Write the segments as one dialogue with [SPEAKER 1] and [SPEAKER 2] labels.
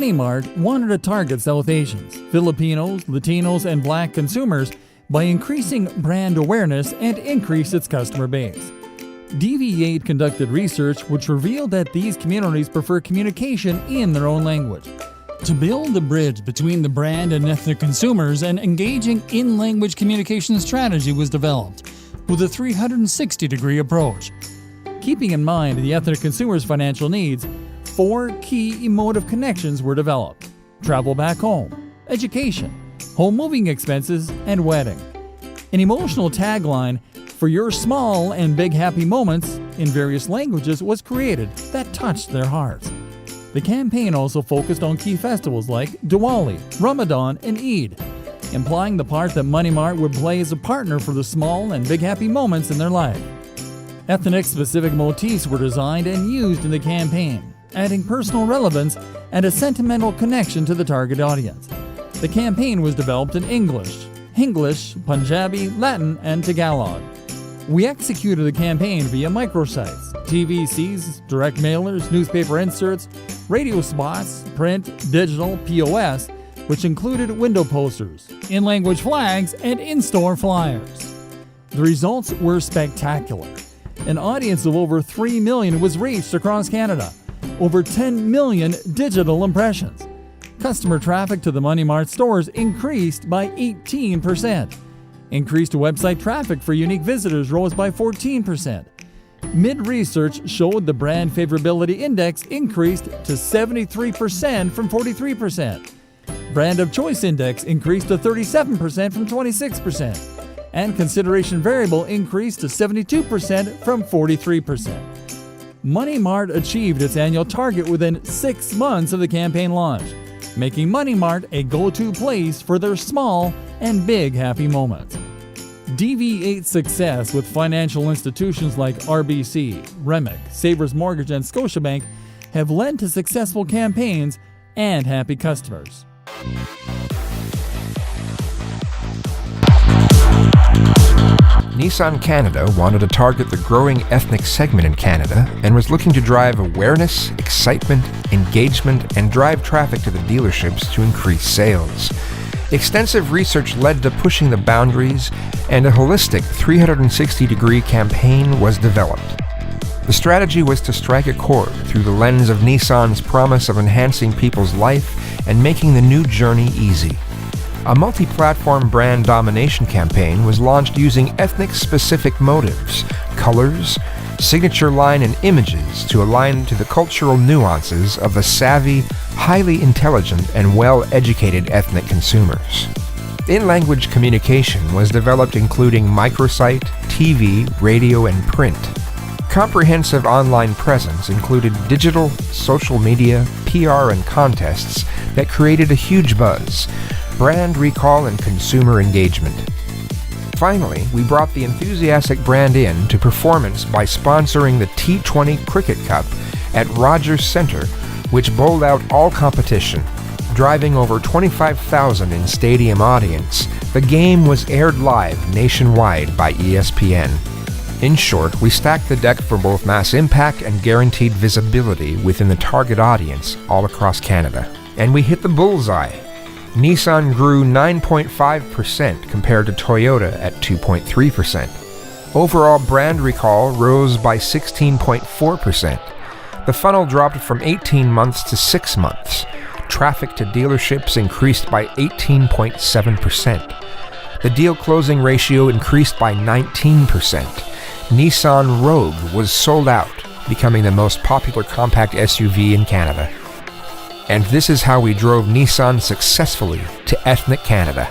[SPEAKER 1] Money Mart wanted to target South Asians, Filipinos, Latinos, and Black consumers by increasing brand awareness and increase its customer base. DV8 conducted research which revealed that these communities prefer communication in their own language. To build the bridge between the brand and ethnic consumers, an engaging in-language communication strategy was developed with a 360-degree approach. Keeping in mind the ethnic consumers' financial needs, 4 key emotive connections were developed: travel back home, education, home moving expenses, and wedding. An emotional tagline for your small and big happy moments in various languages was created that touched their hearts. The campaign also focused on key festivals like Diwali, Ramadan, and Eid, implying the part that Money Mart would play as a partner for the small and big happy moments in their life. Ethnic-specific motifs were designed and used in the campaign, adding personal relevance and a sentimental connection to the target audience. The campaign was developed in English, Punjabi, Latin, and Tagalog. We executed the campaign via microsites, TVCs, direct mailers, newspaper inserts, radio spots, print, digital, POS, which included window posters, in-language flags, and in-store flyers. The results were spectacular. An audience of over 3 million was reached across Canada, over 10 million digital impressions. Customer traffic to the Money Mart stores increased by 18%. Increased website traffic for unique visitors rose by 14%. Mid-research showed the brand favorability index increased to 73% from 43%. Brand of choice index increased to 37% from 26%. And consideration variable increased to 72% from 43%. Money Mart achieved its annual target within 6 months of the campaign launch, making Money Mart a go-to place for their small and big happy moments. DV8's success with financial institutions like RBC, Remic, Savers Mortgage, and Scotiabank have led to successful campaigns and happy customers.
[SPEAKER 2] Nissan Canada wanted to target the growing ethnic segment in Canada and was looking to drive awareness, excitement, engagement, and drive traffic to the dealerships to increase sales. Extensive research led to pushing the boundaries, and a holistic 360-degree campaign was developed. The strategy was to strike a chord through the lens of Nissan's promise of enhancing people's life and making the new journey easy. A multi-platform brand domination campaign was launched using ethnic-specific motives, colors, signature line, and images to align to the cultural nuances of the savvy, highly intelligent, and well-educated ethnic consumers. In-language communication was developed including microsite, TV, radio, and print. Comprehensive online presence included digital, social media, PR, and contests that created a huge buzz, brand recall, and consumer engagement. Finally, we brought the enthusiastic brand in to performance by sponsoring the T20 Cricket Cup at Rogers Centre, which bowled out all competition. Driving over 25,000 in stadium audience, the game was aired live nationwide by ESPN. In short, we stacked the deck for both mass impact and guaranteed visibility within the target audience all across Canada. And we hit the bullseye. Nissan grew 9.5% compared to Toyota at 2.3%. Overall brand recall rose by 16.4%. The funnel dropped from 18 months to 6 months. Traffic to dealerships increased by 18.7%. The deal closing ratio increased by 19%. Nissan Rogue was sold out, becoming the most popular compact SUV in Canada. And this is how we drove Nissan successfully to ethnic Canada.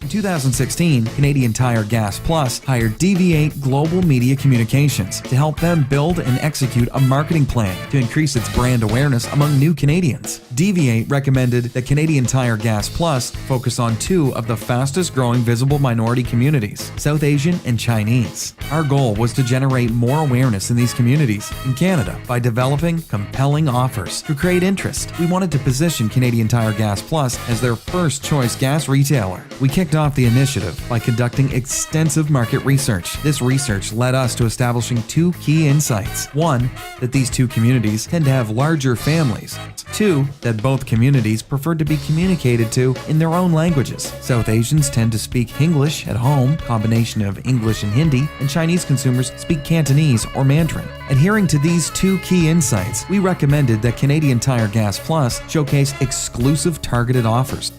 [SPEAKER 3] In 2016, Canadian Tire Gas Plus hired DV8 Global Media Communications to help them build and execute a marketing plan to increase its brand awareness among new Canadians. DV8 recommended that Canadian Tire Gas Plus focus on 2 of the fastest growing visible minority communities, South Asian and Chinese. Our goal was to generate more awareness in these communities in Canada by developing compelling offers to create interest. We wanted to position Canadian Tire Gas Plus as their first choice gas retailer. We kicked kicked off the initiative by conducting extensive market research. This research led us to establishing two key insights. One, that these two communities tend to have larger families. Two, that both communities prefer to be communicated to in their own languages. South Asians tend to speak English at home, combination of English and Hindi, and Chinese consumers speak Cantonese or Mandarin. Adhering to these two key insights, we recommended that Canadian Tire Gas Plus showcase exclusive targeted offers.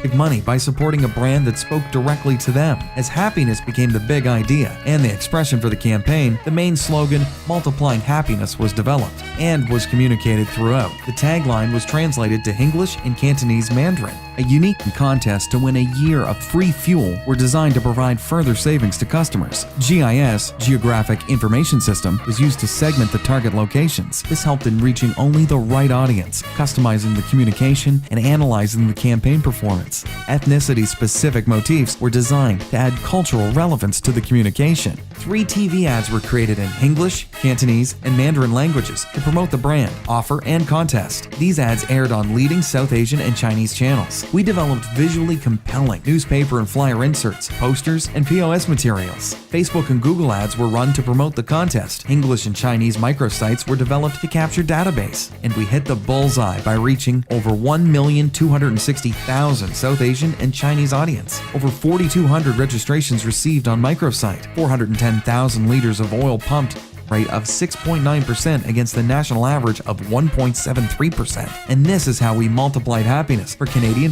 [SPEAKER 3] Make money by supporting a brand that spoke directly to them. As happiness became the big idea and the expression for the campaign, the main slogan, Multiplying Happiness, was developed and was communicated throughout. The tagline was translated to English and Cantonese Mandarin. A unique contest to win a year of free fuel were designed to provide further savings to customers. GIS, Geographic Information System, was used to segment the target locations. This helped in reaching only the right audience, customizing the communication, and analyzing the campaign performance. Ethnicity-specific motifs were designed to add cultural relevance to the communication. 3 TV ads were created in English, Cantonese, and Mandarin languages to promote the brand, offer, and contest. These ads aired on leading South Asian and Chinese channels. We developed visually compelling newspaper and flyer inserts, posters, and POS materials. Facebook and Google ads were run to promote the contest. English and Chinese microsites were developed to capture database. And we hit the bullseye by reaching over 1,260,000 South Asian and Chinese audience. Over 4,200 registrations received on microsite. 410,000 liters of oil pumped, rate of 6.9% against the national average of 1.73%. And this is how we multiplied happiness for Canadian Tire.